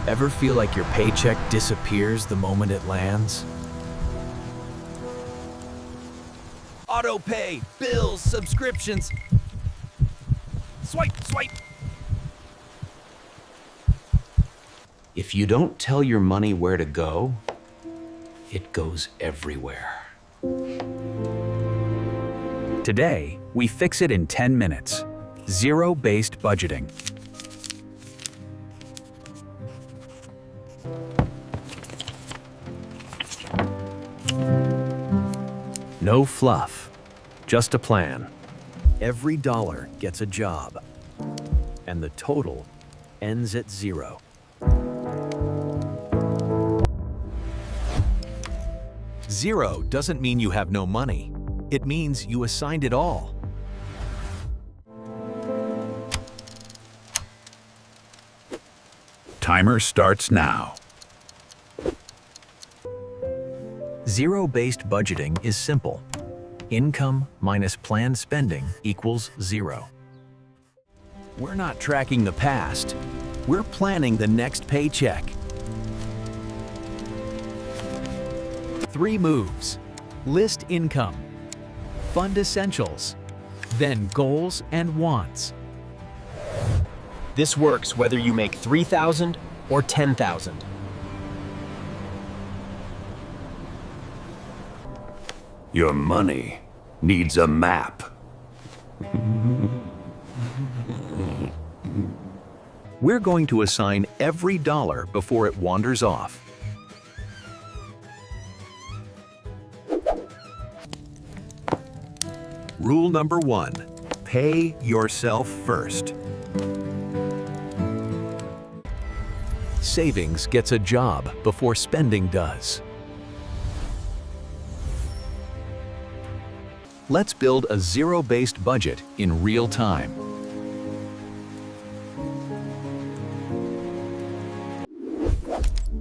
Ever feel like your paycheck disappears the moment it lands? Auto pay, bills, subscriptions. Swipe, swipe. If you don't tell your money where to go, it goes everywhere. Today, we fix it in 10 minutes. Zero-based budgeting. No fluff, just a plan. Every dollar gets a job, and the total ends at zero. Zero doesn't mean you have no money. It means you assigned it all. Timer starts now. Zero-based budgeting is simple. Income minus planned spending equals zero. We're not tracking the past. We're planning the next paycheck. 3 moves. List income. Fund essentials. Then goals and wants. This works whether you make $3,000 or $10,000. Your money needs a map. We're going to assign every dollar before it wanders off. Rule number 1, pay yourself first. Savings gets a job before spending does. Let's build a zero-based budget in real time.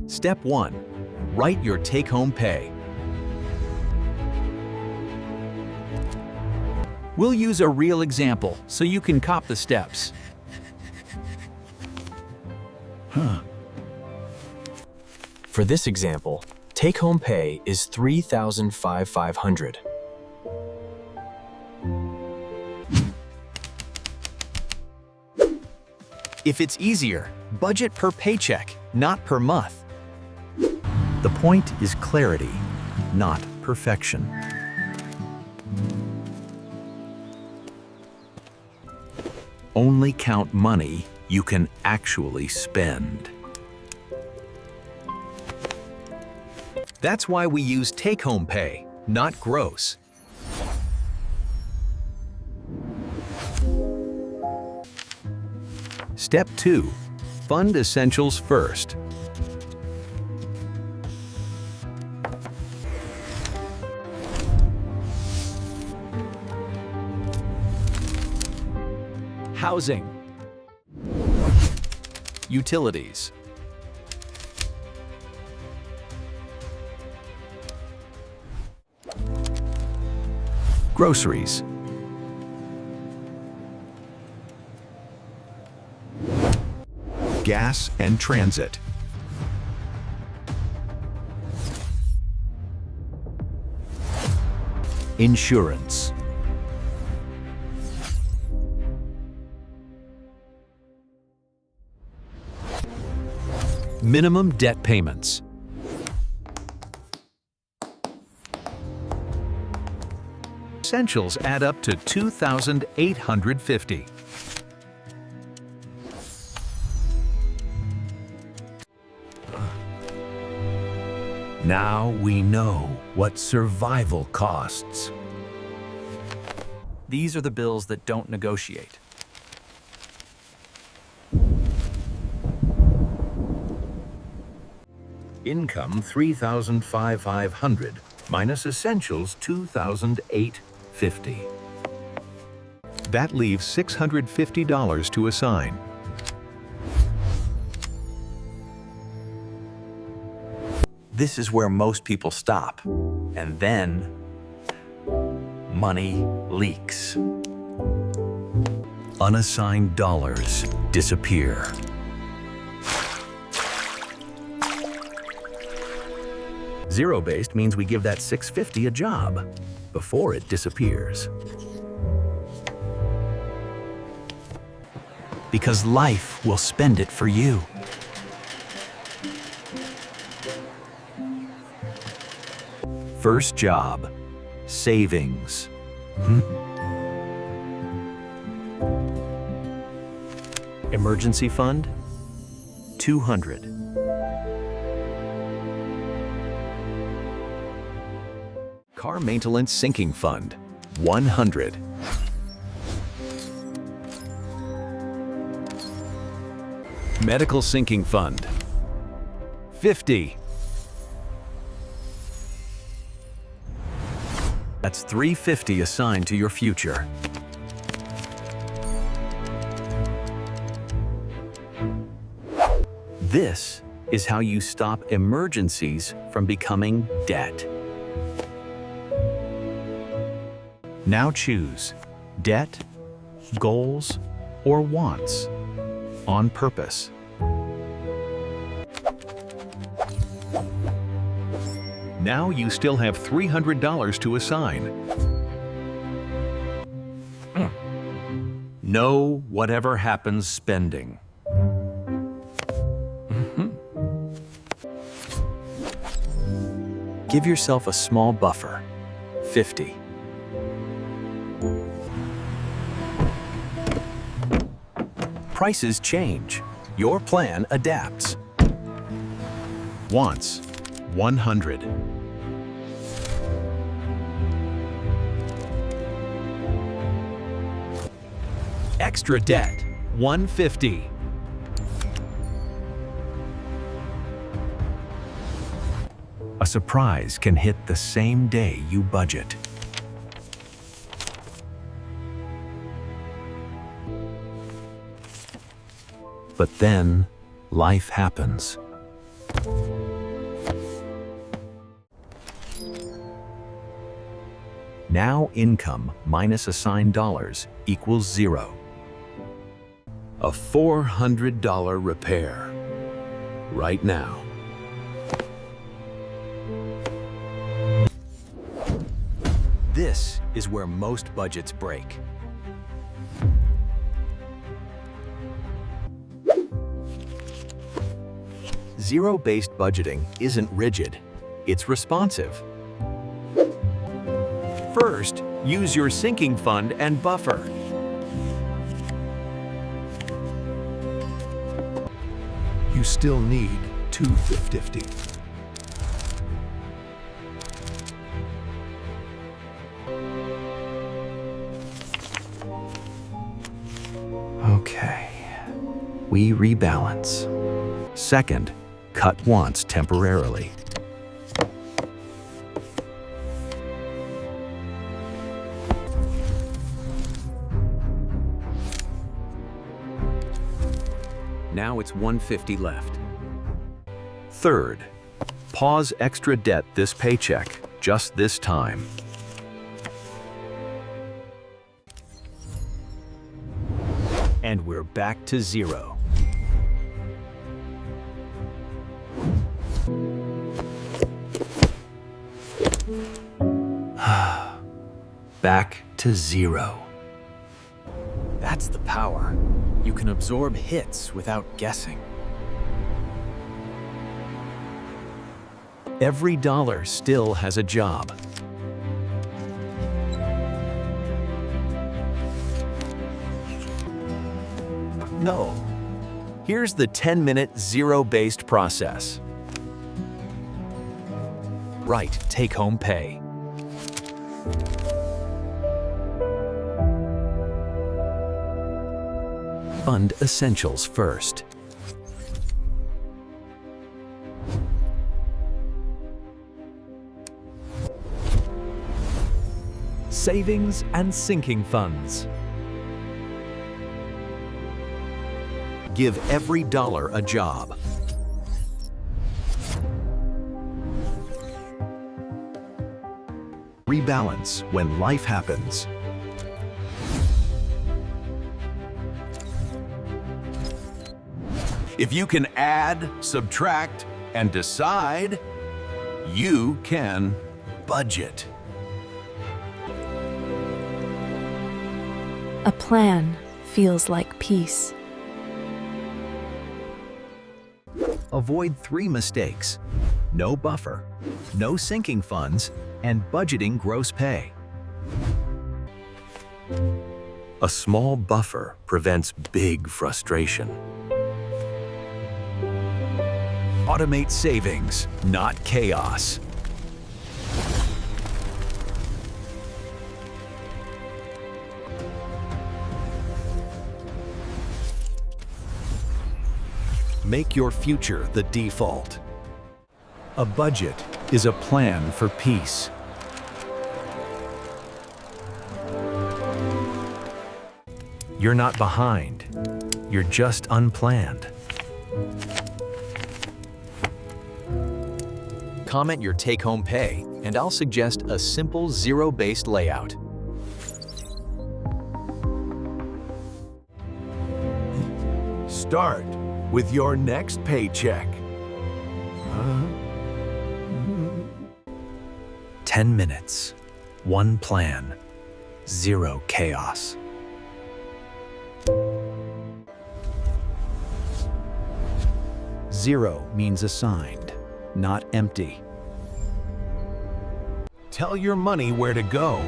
Step 1, write your take-home pay. We'll use a real example so you can cop the steps. For this example, take-home pay is $3,500. If it's easier, budget per paycheck, not per month. The point is clarity, not perfection. Only count money you can actually spend. That's why we use take-home pay, not gross. Step 2, fund essentials first. Housing. Utilities. Groceries. Gas and transit. Insurance. Minimum debt payments. Essentials add up to $2,850. Now we know what survival costs. These are the bills that don't negotiate. Income $3,500 minus essentials $2,850. That leaves $650 to assign. This is where most people stop, and then money leaks. Unassigned dollars disappear. Zero-based means we give that $650 a job before it disappears. Because life will spend it for you. First job, savings. Emergency fund, 200. Car maintenance sinking fund, 100. Medical sinking fund, 50. That's $350 assigned to your future. This is how you stop emergencies from becoming debt. Now choose debt, goals, or wants on purpose. Now you still have $300 to assign. No whatever happens spending. Give yourself a small buffer, 50. Prices change. Your plan adapts. Wants, 100. Extra debt, 150. A surprise can hit the same day you budget. But then, life happens. Now income minus assigned dollars equals 0. A $400 repair. Right now. This is where most budgets break. Zero-based budgeting isn't rigid, it's responsive. First, use your sinking fund and buffer. You still need $250. Okay, we rebalance. Second, cut wants temporarily. Now it's $150 left. Third, pause extra debt this paycheck, just this time. And we're back to 0. Back to 0. That's the power. You can absorb hits without guessing. Every dollar still has a job. No. Here's the 10-minute zero-based process. Right, take-home pay. Fund essentials first. Savings and sinking funds. Give every dollar a job. Rebalance when life happens. If you can add, subtract, and decide, You can budget. A plan feels like peace. Avoid 3 mistakes: no buffer, no sinking funds, and budgeting gross pay. A small buffer prevents big frustration. Automate savings, not chaos. Make your future the default. A budget is a plan for peace. You're not behind. You're just unplanned. Comment your take-home pay, and I'll suggest a simple zero-based layout. Start with your next paycheck. 10 minutes, 1 plan, 0 chaos. Zero means assigned, not empty. Tell your money where to go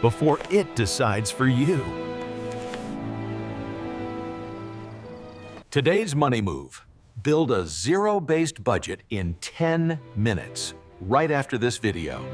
before it decides for you. Today's money move. Build a zero-based budget in 10 minutes, right after this video.